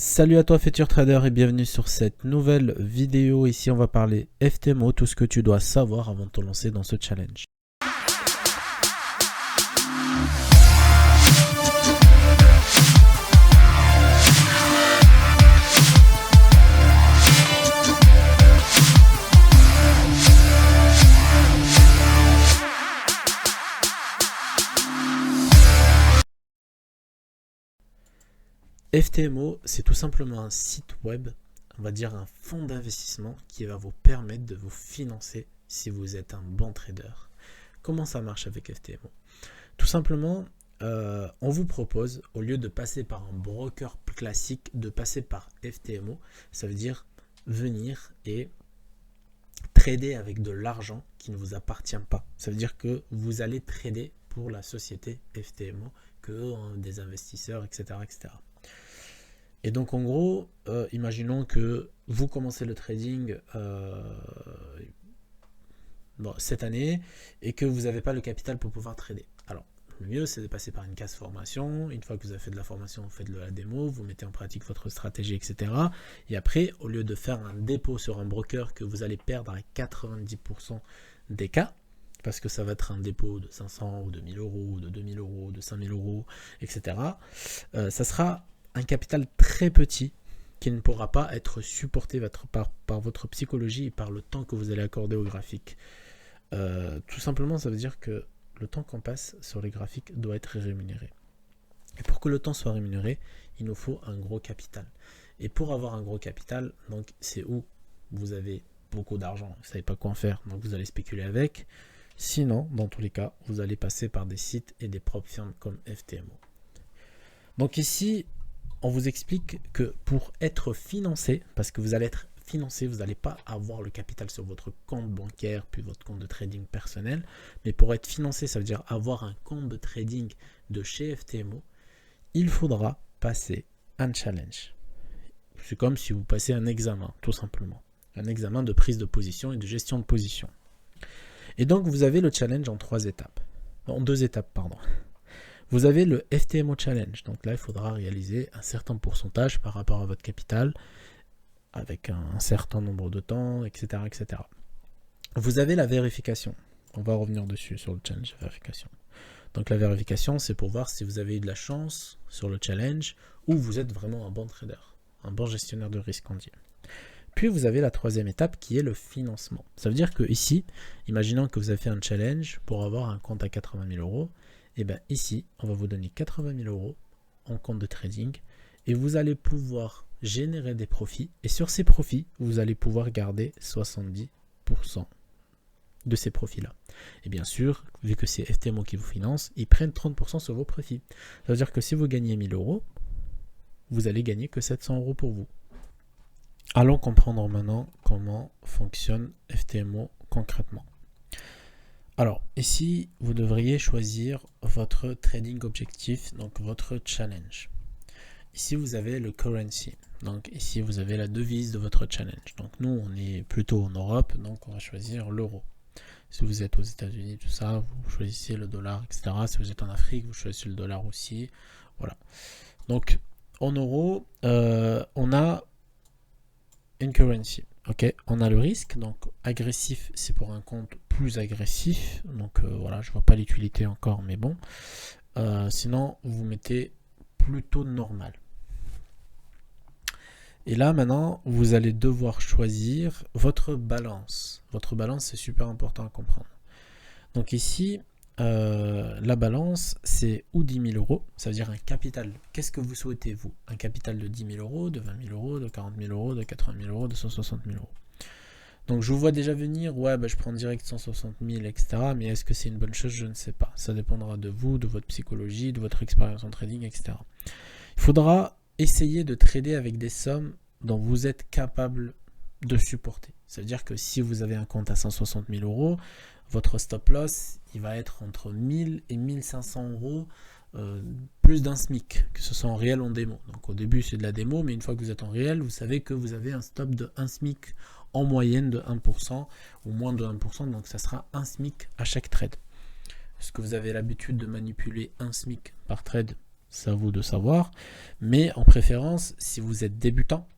Salut à toi futur trader et bienvenue sur cette nouvelle vidéo. Ici on va parler FTMO, tout ce que tu dois savoir avant de te lancer dans ce challenge. FTMO, c'est tout simplement un site web, on va dire un fonds d'investissement qui va vous permettre de vous financer si vous êtes un bon trader. Comment ça marche avec FTMO? Tout simplement, on vous propose, au lieu de passer par un broker classique, de passer par FTMO. Ça veut dire venir et trader avec de l'argent qui ne vous appartient pas. Ça veut dire que vous allez trader pour la société FTMO, que des investisseurs, etc., etc. Et donc en gros, imaginons que vous commencez le trading cette année et que vous n'avez pas le capital pour pouvoir trader. Alors le mieux c'est de passer par une case formation. Une fois que vous avez fait de la formation, vous faites de la démo, vous mettez en pratique votre stratégie, etc. Et après, au lieu de faire un dépôt sur un broker que vous allez perdre à 90% des cas, parce que ça va être un dépôt de 500 ou de 1000 euros, de 2000 euros, de 5000 euros, etc. Ça sera un capital très petit qui ne pourra pas être supporté par votre psychologie et par le temps que vous allez accorder au graphique. Tout simplement, ça veut dire que le temps qu'on passe sur les graphiques doit être rémunéré. Et pour que le temps soit rémunéré, il nous faut un gros capital. Et pour avoir un gros capital, donc c'est où vous avez beaucoup d'argent, vous ne savez pas quoi en faire, donc vous allez spéculer avec. Sinon, dans tous les cas, vous allez passer par des sites et des propres firmes comme FTMO. Donc ici, on vous explique que pour être financé, parce que vous allez être financé, vous n'allez pas avoir le capital sur votre compte bancaire, puis votre compte de trading personnel, mais pour être financé, ça veut dire avoir un compte de trading de chez FTMO, il faudra passer un challenge. C'est comme si vous passez un examen, tout simplement. Un examen de prise de position et de gestion de position. Et donc, vous avez le challenge en deux étapes, pardon. Vous avez le FTMO Challenge. Donc là, il faudra réaliser un certain pourcentage par rapport à votre capital, avec un certain nombre de temps, etc., etc. Vous avez la vérification. On va revenir dessus sur le challenge vérification. Donc la vérification, c'est pour voir si vous avez eu de la chance sur le challenge ou vous êtes vraiment un bon trader, un bon gestionnaire de risque, on dit. Puis vous avez la troisième étape qui est le financement. Ça veut dire que ici, imaginons que vous avez fait un challenge pour avoir un compte à 80 000 euros. Et bien ici, on va vous donner 80 000 euros en compte de trading et vous allez pouvoir générer des profits. Et sur ces profits, vous allez pouvoir garder 70% de ces profits-là. Et bien sûr, vu que c'est FTMO qui vous finance, ils prennent 30% sur vos profits. Ça veut dire que si vous gagnez 1000 euros, vous allez gagner que 700 euros pour vous. Allons comprendre maintenant comment fonctionne FTMO concrètement. Alors, ici, vous devriez choisir votre trading objectif, donc votre challenge. Ici, vous avez le currency. Donc, ici, vous avez la devise de votre challenge. Donc, nous, on est plutôt en Europe, donc on va choisir l'euro. Si vous êtes aux États-Unis, tout ça, vous choisissez le dollar, etc. Si vous êtes en Afrique, vous choisissez le dollar aussi. Voilà. Donc, en euros, on a une currency. Ok, on a le risque, donc agressif, c'est pour un compte plus agressif, donc voilà, je vois pas l'utilité encore, mais bon. Sinon, vous mettez plutôt normal. Et là, maintenant, vous allez devoir choisir votre balance. Votre balance, c'est super important à comprendre. Donc ici, la balance, c'est ou 10 000 euros, ça veut dire un capital. Qu'est-ce que vous souhaitez, vous? Un capital de 10 000 euros, de 20 000 euros, de 40 000 euros, de 80 000 euros, de 160 000 euros. Donc je vous vois déjà venir, ouais, je prends direct 160 000, etc. Mais est-ce que c'est une bonne chose? Je ne sais pas. Ça dépendra de vous, de votre psychologie, de votre expérience en trading, etc. Il faudra essayer de trader avec des sommes dont vous êtes capable de supporter. Ça veut dire que si vous avez un compte à 160 000 euros, votre stop loss, il va être entre 1000 et 1500 euros, plus d'un SMIC, que ce soit en réel ou en démo. Donc au début, c'est de la démo, mais une fois que vous êtes en réel, vous savez que vous avez un stop de 1 SMIC en moyenne de 1% ou moins de 1%, donc ça sera 1 SMIC à chaque trade. Est-ce que vous avez l'habitude de manipuler 1 SMIC par trade? c'est à vous de savoir. Mais en préférence, si vous êtes débutant,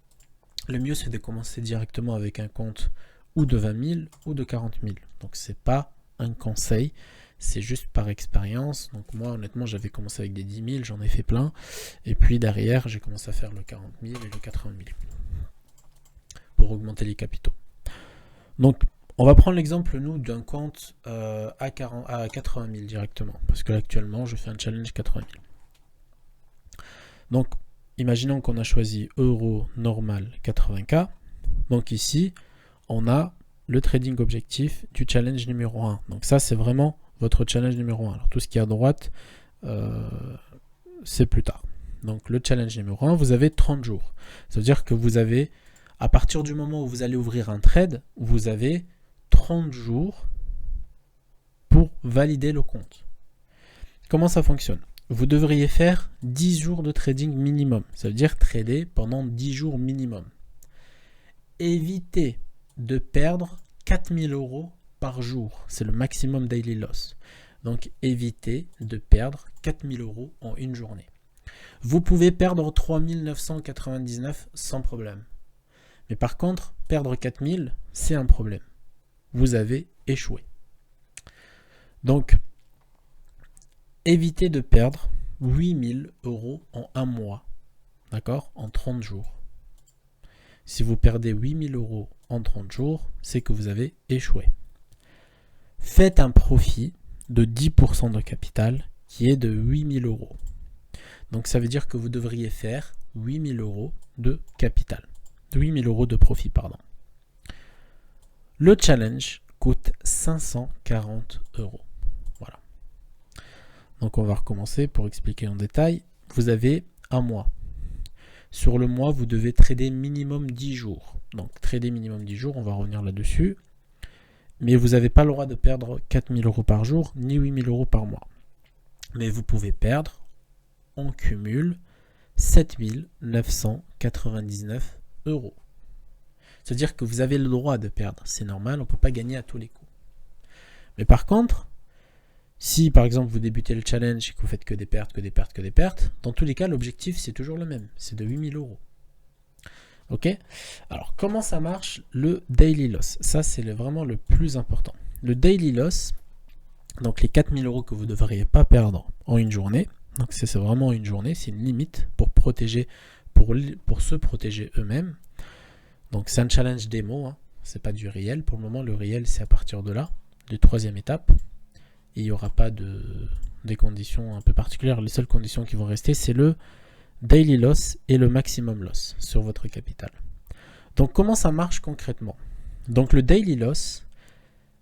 le mieux c'est de commencer directement avec un compte ou de 20 000 ou de 40 000. Donc c'est pas un conseil, c'est juste par expérience. Donc moi honnêtement j'avais commencé avec des 10 000, j'en ai fait plein. Et puis derrière j'ai commencé à faire le 40 000 et le 80 000 pour augmenter les capitaux. Donc on va prendre l'exemple nous d'un compte à 80 000 directement. Parce que là, actuellement je fais un challenge 80 000. Donc imaginons qu'on a choisi euro normal 80K. Donc ici on a le trading objectif du challenge numéro 1. Donc ça, c'est vraiment votre challenge numéro 1. Alors tout ce qui est à droite, c'est plus tard. Donc le challenge numéro 1, vous avez 30 jours. Ça veut dire que vous avez, à partir du moment où vous allez ouvrir un trade, vous avez 30 jours pour valider le compte. Comment ça fonctionne? Vous devriez faire 10 jours de trading minimum. Ça veut dire trader pendant 10 jours minimum. Évitez de perdre 4 000 € par jour. C'est le maximum daily loss. Donc évitez de perdre 4 000 € en une journée. Vous pouvez perdre 3 999 sans problème. Mais par contre, perdre 4 000, c'est un problème. Vous avez échoué. Donc, évitez de perdre 8 000 € en un mois. D'accord? En 30 jours. Si vous perdez 8 000 € en 30 jours, c'est que vous avez échoué. Faites un profit de 10% de capital qui est de 8 000 €. Donc ça veut dire que vous devriez faire 8 000 € de capital. 8 000 € de profit, pardon. Le challenge coûte 540 €. Voilà. Donc on va recommencer pour expliquer en détail. Vous avez un mois. Sur le mois, vous devez trader minimum 10 jours. Donc, trader minimum 10 jours, on va revenir là-dessus. Mais vous n'avez pas le droit de perdre 4 000 € par jour, ni 8 000 € par mois. Mais vous pouvez perdre, en cumul, 7 999 €. C'est-à-dire que vous avez le droit de perdre. C'est normal, on ne peut pas gagner à tous les coups. Mais par contre, si par exemple vous débutez le challenge et que vous faites que des pertes, dans tous les cas, l'objectif c'est toujours le même, c'est de 8 000 €. Ok? Alors comment ça marche le daily loss? Ça c'est vraiment le plus important. Le daily loss, donc les 4 000 € que vous ne devriez pas perdre en une journée, donc c'est vraiment une journée, c'est une limite pour protéger, pour se protéger eux-mêmes. Donc c'est un challenge démo, hein, c'est pas du réel. Pour le moment, le réel c'est à partir de là, de troisième étape. Il n'y aura pas des conditions un peu particulières. Les seules conditions qui vont rester, c'est le daily loss et le maximum loss sur votre capital. Donc comment ça marche concrètement? Donc le daily loss,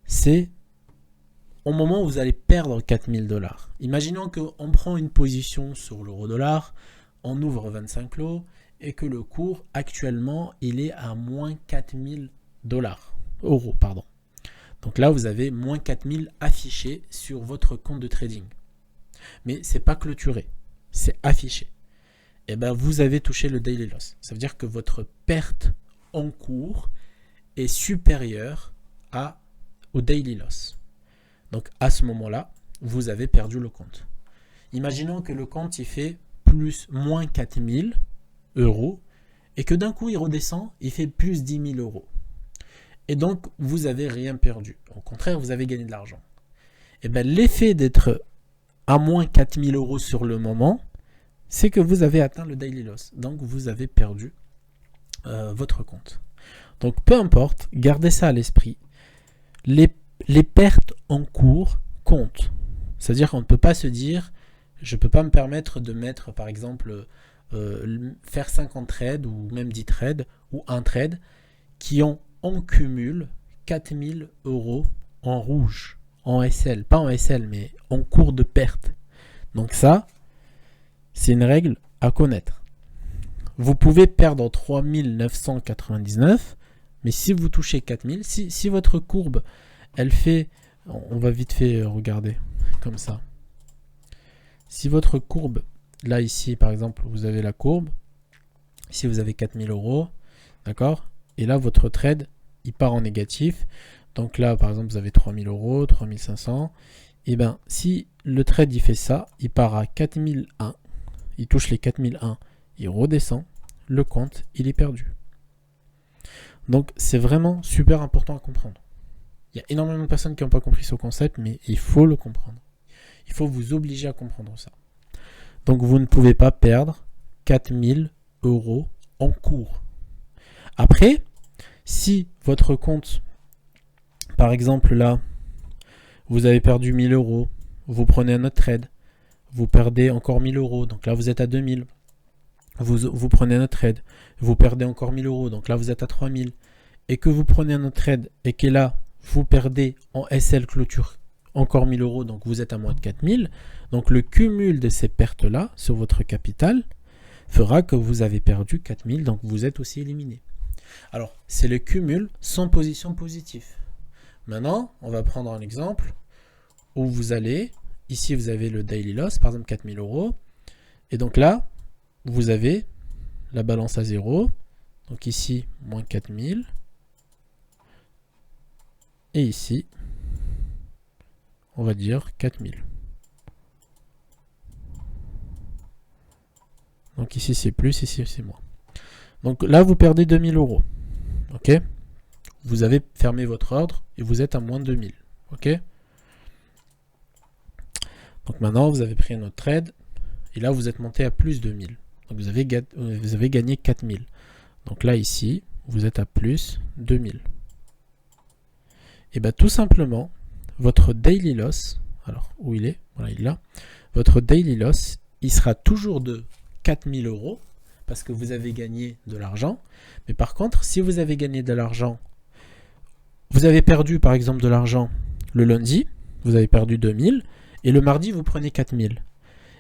c'est au moment où vous allez perdre 4 000 $. Imaginons qu'on prend une position sur l'euro-dollar, on ouvre 25 lots et que le cours actuellement il est à moins 4 000 euros. Donc là, vous avez moins 4000 affichés sur votre compte de trading. Mais ce n'est pas clôturé, c'est affiché. Et bien, vous avez touché le daily loss. Ça veut dire que votre perte en cours est supérieure au daily loss. Donc à ce moment-là, vous avez perdu le compte. Imaginons que le compte il fait moins 4000 € et que d'un coup il redescend, il fait plus 10 000 €. Et donc, vous n'avez rien perdu. Au contraire, vous avez gagné de l'argent. Et bien, l'effet d'être à moins 4 000 € sur le moment, c'est que vous avez atteint le daily loss. Donc, vous avez perdu votre compte. Donc, peu importe, gardez ça à l'esprit. Les pertes en cours comptent. C'est-à-dire qu'on ne peut pas se dire, je ne peux pas me permettre de mettre, par exemple, faire 50 trades ou même 10 trades ou un trade qui ont en cumul 4 000 € en rouge, en SL, pas en SL, mais en cours de perte. Donc ça, c'est une règle à connaître. Vous pouvez perdre 3 999, mais si vous touchez 4 000, si votre courbe, elle fait, on va vite fait regarder, comme ça. Si votre courbe, là ici par exemple, vous avez la courbe, ici vous avez 4 000 €, d'accord? Et là, votre trade, il part en négatif. Donc là, par exemple, vous avez 3 000 €, 3 500. Et bien, si le trade, il fait ça, il part à 4 001. il touche les 4001, il redescend, le compte, il est perdu. Donc c'est vraiment super important à comprendre. Il y a énormément de personnes qui n'ont pas compris ce concept, mais il faut le comprendre. Il faut vous obliger à comprendre ça. Donc vous ne pouvez pas perdre 4000 € en cours. Après, si votre compte, par exemple là, vous avez perdu 1000 €, vous prenez un autre trade, vous perdez encore 1000 €, donc là vous êtes à 2000. Vous prenez un autre trade, vous perdez encore 1000 €, donc là vous êtes à 3000. Et que vous prenez un autre trade et que là vous perdez en SL clôture encore 1000 €, donc vous êtes à moins de 4000. Donc le cumul de ces pertes-là sur votre capital fera que vous avez perdu 4000, donc vous êtes aussi éliminé. Alors, c'est le cumul sans position positive. Maintenant, on va prendre un exemple où vous allez, ici vous avez le daily loss, par exemple 4000 €, et donc là, vous avez la balance à 0, donc ici, moins 4000, et ici, on va dire 4000. Donc ici c'est plus, ici c'est moins. Donc là vous perdez 2000 €. Ok. Vous avez fermé votre ordre et vous êtes à moins de 2000. Ok. Donc maintenant vous avez pris un autre trade et là vous êtes monté à plus de 1000. Donc vous avez gagné 4000. Donc là ici vous êtes à plus 2000. Et bien tout simplement votre daily loss, alors où il est, voilà il est là, votre daily loss il sera toujours de 4000 € parce que vous avez gagné de l'argent. Mais par contre, si vous avez gagné de l'argent, vous avez perdu par exemple de l'argent le lundi, vous avez perdu 2000, et le mardi, vous prenez 4000.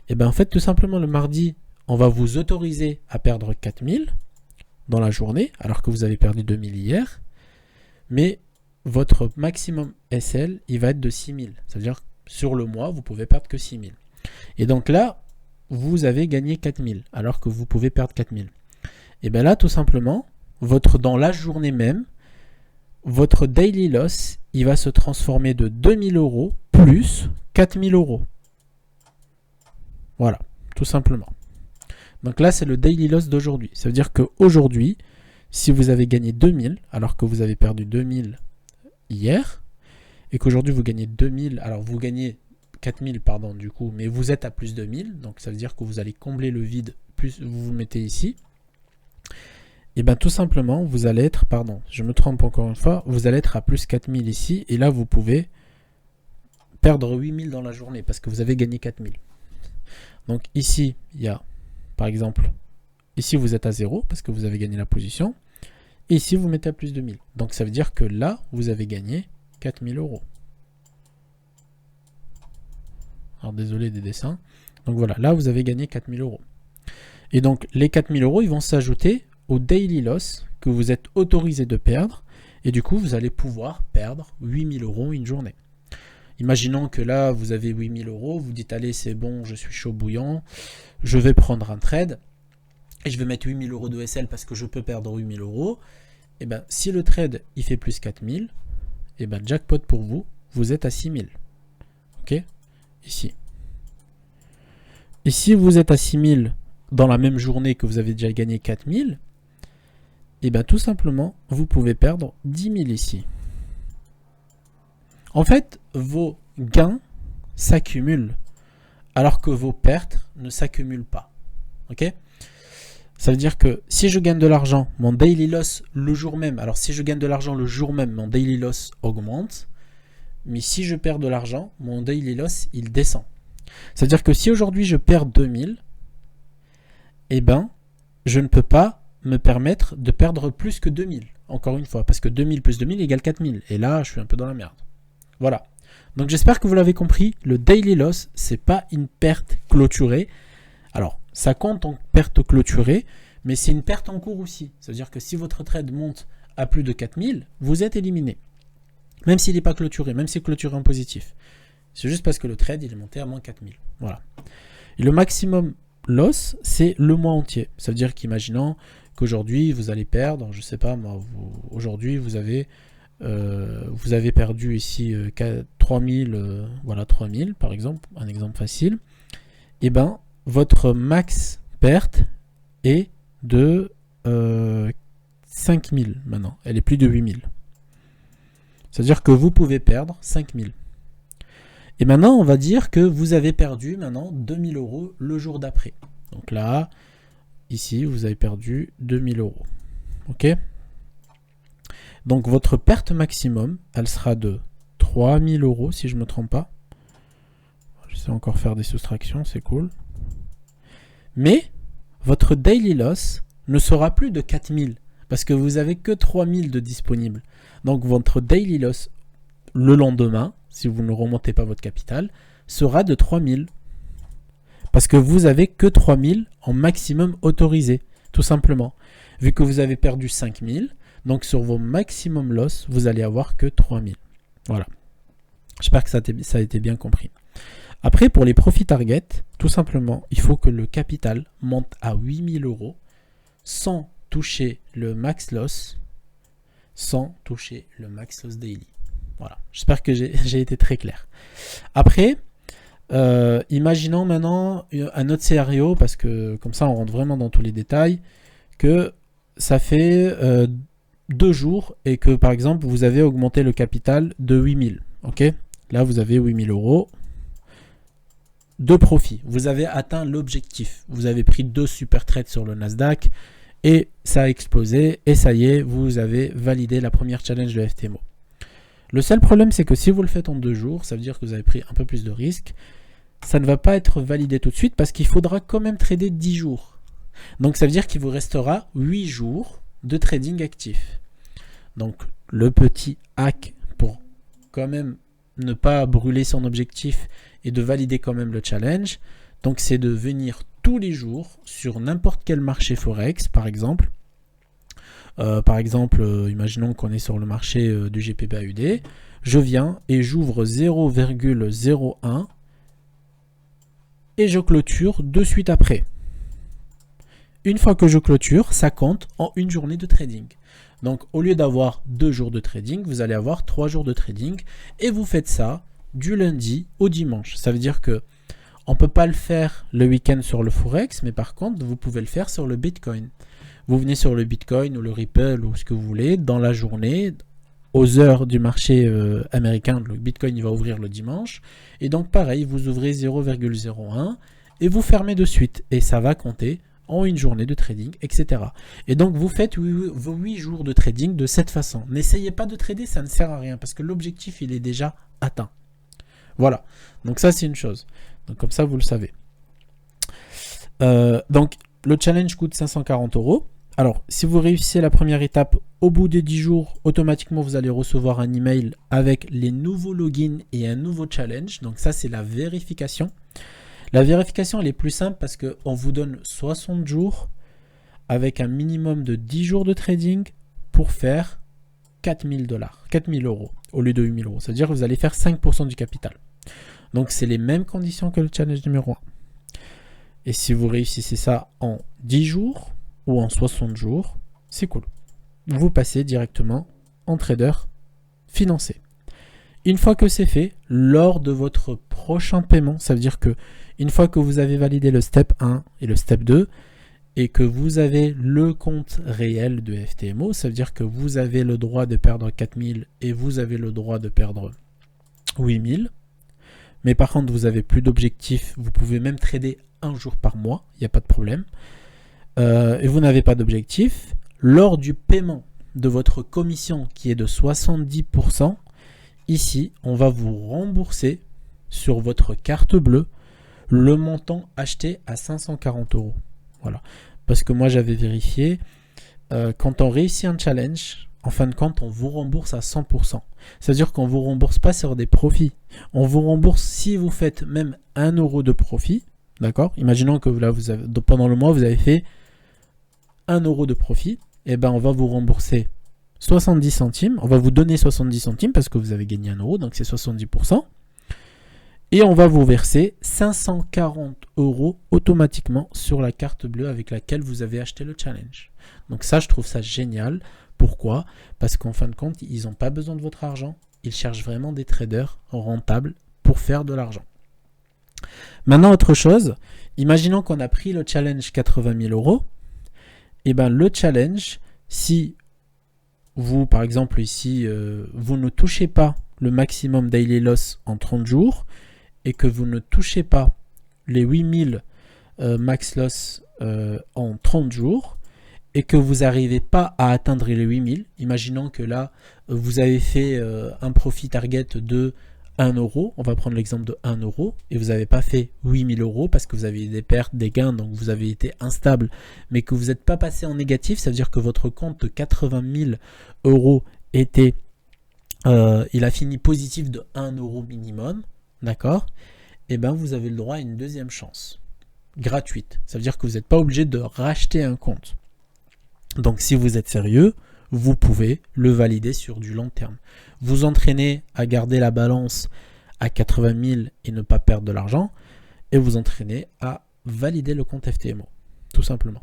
Et bien en fait, tout simplement, le mardi, on va vous autoriser à perdre 4000 dans la journée, alors que vous avez perdu 2000 hier, mais votre maximum SL, il va être de 6000. C'est-à-dire sur le mois, vous pouvez perdre que 6000. Et donc là, vous avez gagné 4000, alors que vous pouvez perdre 4000. Et bien là, tout simplement, dans la journée même, votre daily loss, il va se transformer de 2000 € plus 4000 €. Voilà, tout simplement. Donc là, c'est le daily loss d'aujourd'hui. Ça veut dire qu'aujourd'hui, si vous avez gagné 2000, alors que vous avez perdu 2000 hier, et qu'aujourd'hui vous gagnez 2000, alors vous gagnez 4000 pardon du coup, mais vous êtes à plus de 1000, donc ça veut dire que vous allez combler le vide, plus vous vous mettez ici, et bien tout simplement vous allez être, pardon, je me trompe encore une fois, vous allez être à plus 4000 ici, et là vous pouvez perdre 8000 dans la journée, parce que vous avez gagné 4000. Donc ici, il y a, par exemple, ici vous êtes à 0, parce que vous avez gagné la position, et ici vous mettez à plus de 1000. Donc ça veut dire que là, vous avez gagné 4000 €. Alors désolé des dessins. Donc voilà, là vous avez gagné 4000 €. Et donc les 4000 €, ils vont s'ajouter au daily loss que vous êtes autorisé de perdre. Et du coup, vous allez pouvoir perdre 8000 € une journée. Imaginons que là, vous avez 8000 €, vous dites allez c'est bon, je suis chaud bouillant, je vais prendre un trade et je vais mettre 8000 € de SL parce que je peux perdre 8000 €. Et bien si le trade il fait plus 4000, et bien jackpot pour vous, vous êtes à 6000. Ok ? Ici. Et si vous êtes à 6000 dans la même journée que vous avez déjà gagné 4000, et bien tout simplement, vous pouvez perdre 10 000 ici. En fait, vos gains s'accumulent, alors que vos pertes ne s'accumulent pas. Ok ? Ça veut dire que si je gagne de l'argent, mon daily loss le jour même, alors si je gagne de l'argent le jour même, mon daily loss augmente. Mais si je perds de l'argent, mon daily loss, il descend. C'est-à-dire que si aujourd'hui je perds 2000, eh ben, je ne peux pas me permettre de perdre plus que 2000. Encore une fois, parce que 2000 plus 2000 égale 4000. Et là, je suis un peu dans la merde. Voilà. Donc j'espère que vous l'avez compris, le daily loss, c'est pas une perte clôturée. Alors, ça compte en perte clôturée, mais c'est une perte en cours aussi. C'est-à-dire que si votre trade monte à plus de 4000, vous êtes éliminé. Même s'il n'est pas clôturé, même s'il est clôturé en positif. C'est juste parce que le trade, il est monté à moins 4000. Voilà. Et le maximum loss, c'est le mois entier. Ça veut dire qu'imaginons qu'aujourd'hui, vous allez perdre, je ne sais pas moi, aujourd'hui, vous avez perdu ici 3000, voilà 3000 par exemple, un exemple facile. Et ben, votre max perte est de 5000 maintenant. Elle est plus de 8000. C'est-à-dire que vous pouvez perdre 5000. Et maintenant, on va dire que vous avez perdu maintenant 2000 euros le jour d'après. Donc là, ici, vous avez perdu 2000 euros. Ok? Donc votre perte maximum, elle sera de 3000 euros si je ne me trompe pas. Je sais encore faire des soustractions, c'est cool. Mais votre daily loss ne sera plus de 4000 parce que vous n'avez que 3000 de disponible. Donc votre daily loss le lendemain, si vous ne remontez pas votre capital, sera de 3000. Parce que vous n'avez que 3000 en maximum autorisé, tout simplement. Vu que vous avez perdu 5000, donc sur vos maximum loss, vous allez avoir que 3000. Voilà. J'espère que ça a été bien compris. Après, pour les profit target, tout simplement, il faut que le capital monte à 8000 euros sans toucher le max loss, daily. Voilà. J'espère que j'ai été très clair. Après, imaginons maintenant un autre scénario, parce que comme ça, on rentre vraiment dans tous les détails, que ça fait 2 jours et que, par exemple, vous avez augmenté le capital de 8000. Ok ? Là, vous avez 8000 euros de profit. Vous avez atteint l'objectif. Vous avez pris 2 super trades sur le Nasdaq et ça a explosé. Et ça y est, vous avez validé la première challenge de FTMO. Le seul problème, c'est que si vous le faites en 2 jours, ça veut dire que vous avez pris un peu plus de risques. Ça ne va pas être validé tout de suite parce qu'il faudra quand même trader 10 jours. Donc, ça veut dire qu'il vous restera 8 jours de trading actif. Donc, le petit hack pour quand même ne pas brûler son objectif et de valider quand même le challenge, donc c'est de venir tous les jours sur n'importe quel marché Forex, par exemple. Imaginons qu'on est sur le marché du GPBAUD, je viens et j'ouvre 0,01 et je clôture de suite après. Une fois que je clôture, ça compte en une journée de trading. Donc, au lieu d'avoir 2 jours de trading, vous allez avoir 3 jours de trading. Et vous faites ça du lundi au dimanche. Ça veut dire que on ne peut pas le faire le week-end sur le Forex, mais par contre, vous pouvez le faire sur le Bitcoin. Vous venez sur le Bitcoin ou le Ripple ou ce que vous voulez, dans la journée, aux heures du marché américain. Le Bitcoin, il va ouvrir le dimanche. Et donc, pareil, vous ouvrez 0,01 et vous fermez de suite. Et ça va compter en une journée de trading, etc. Et donc, vous faites vos 8 jours de trading de cette façon. N'essayez pas de trader, ça ne sert à rien parce que l'objectif, il est déjà atteint. Voilà. Donc, ça, c'est une chose. Donc, comme ça, vous le savez. Donc, le challenge coûte 540 euros. Alors, si vous réussissez la première étape, au bout des 10 jours, automatiquement, vous allez recevoir un email avec les nouveaux logins et un nouveau challenge. Donc, ça, c'est la vérification. La vérification, elle est plus simple parce qu'on vous donne 60 jours avec un minimum de 10 jours de trading pour faire 4000 euros au lieu de 8000 euros. C'est-à-dire que vous allez faire 5% du capital. Donc, c'est les mêmes conditions que le challenge numéro 1. Et si vous réussissez ça en 10 jours ou en 60 jours, c'est cool. Vous passez directement en trader financé. Une fois que c'est fait, lors de votre prochain paiement, ça veut dire que une fois que vous avez validé le step 1 et le step 2 et que vous avez le compte réel de FTMO, ça veut dire que vous avez le droit de perdre 4000 et vous avez le droit de perdre 8000. Mais par contre, vous n'avez plus d'objectif. Vous pouvez même trader un jour par mois, il n'y a pas de problème. Et vous n'avez pas d'objectif. Lors du paiement de votre commission qui est de 70%, ici, on va vous rembourser sur votre carte bleue le montant acheté à 540 euros. Voilà. Parce que moi, j'avais vérifié, quand on réussit un challenge, en fin de compte, on vous rembourse à 100%. C'est-à-dire qu'on ne vous rembourse pas sur des profits. On vous rembourse si vous faites même 1 euro de profit. D'accord ? Imaginons que là, pendant le mois, vous avez fait 1 euro de profit. Et ben, on va vous rembourser 70 centimes. On va vous donner 70 centimes parce que vous avez gagné 1 euro. Donc, c'est 70%. Et on va vous verser 540 euros automatiquement sur la carte bleue avec laquelle vous avez acheté le challenge. Donc ça, je trouve ça génial. Pourquoi ? Parce qu'en fin de compte, ils n'ont pas besoin de votre argent. Ils cherchent vraiment des traders rentables pour faire de l'argent. Maintenant, autre chose, imaginons qu'on a pris le challenge 80 000 euros. Et bien le challenge, si vous, par exemple ici, vous ne touchez pas le maximum daily loss en 30 jours et que vous ne touchez pas les 8000 max loss en 30 jours et que vous n'arrivez pas à atteindre les 8000, imaginons que là, vous avez fait un profit target de 1 euro, on va prendre l'exemple de 1 euro, et vous n'avez pas fait 8000 euros parce que vous avez eu des pertes, des gains, donc vous avez été instable, mais que vous n'êtes pas passé en négatif, ça veut dire que votre compte de 80 000 euros était, il a fini positif de 1 euro minimum, d'accord? Et bien vous avez le droit à une deuxième chance, gratuite. Ça veut dire que vous n'êtes pas obligé de racheter un compte. Donc si vous êtes sérieux, vous pouvez le valider sur du long terme. Vous entraînez à garder la balance à 80 000 et ne pas perdre de l'argent, et vous entraînez à valider le compte FTMO, tout simplement.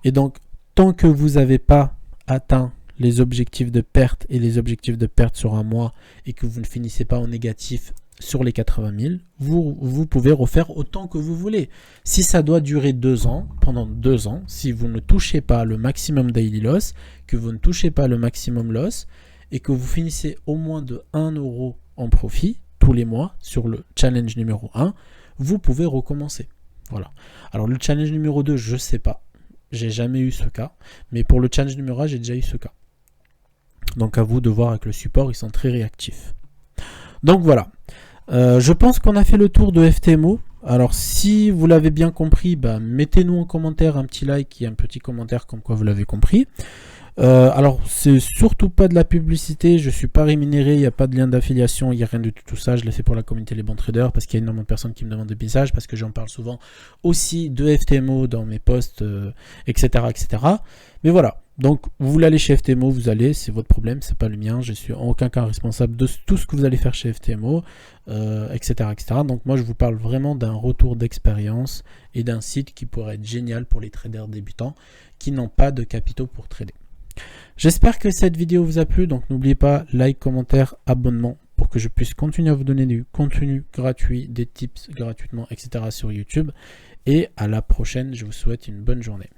Et donc, tant que vous n'avez pas atteint les objectifs de perte et les objectifs de perte sur un mois et que vous ne finissez pas en négatif sur les 80 000, vous pouvez refaire autant que vous voulez. Si ça doit durer 2 ans, pendant 2 ans, si vous ne touchez pas le maximum daily loss, que vous ne touchez pas le maximum loss, et que vous finissez au moins de 1 euro en profit tous les mois sur le challenge numéro 1, vous pouvez recommencer. Voilà. Alors le challenge numéro 2, je ne sais pas. J'ai jamais eu ce cas. Mais pour le challenge numéro 1, j'ai déjà eu ce cas. Donc à vous de voir avec le support, ils sont très réactifs. Donc voilà. Je pense qu'on a fait le tour de FTMO. Alors si vous l'avez bien compris, mettez-nous en commentaire un petit like et un petit commentaire comme quoi vous l'avez compris. Alors c'est surtout pas de la publicité, je suis pas rémunéré, il n'y a pas de lien d'affiliation, il n'y a rien de tout ça, je l'ai fait pour la communauté Les Bons Traders parce qu'il y a énormément de personnes qui me demandent des messages, parce que j'en parle souvent aussi de FTMO dans mes posts, etc., etc. Mais voilà, donc vous voulez aller chez FTMO, vous allez, c'est votre problème, c'est pas le mien, je suis en aucun cas responsable de tout ce que vous allez faire chez FTMO, etc., etc. Donc moi je vous parle vraiment d'un retour d'expérience et d'un site qui pourrait être génial pour les traders débutants qui n'ont pas de capitaux pour trader. J'espère que cette vidéo vous a plu, donc n'oubliez pas like, commentaire, abonnement pour que je puisse continuer à vous donner du contenu gratuit, des tips gratuitement, etc. sur YouTube. Et à la prochaine, je vous souhaite une bonne journée.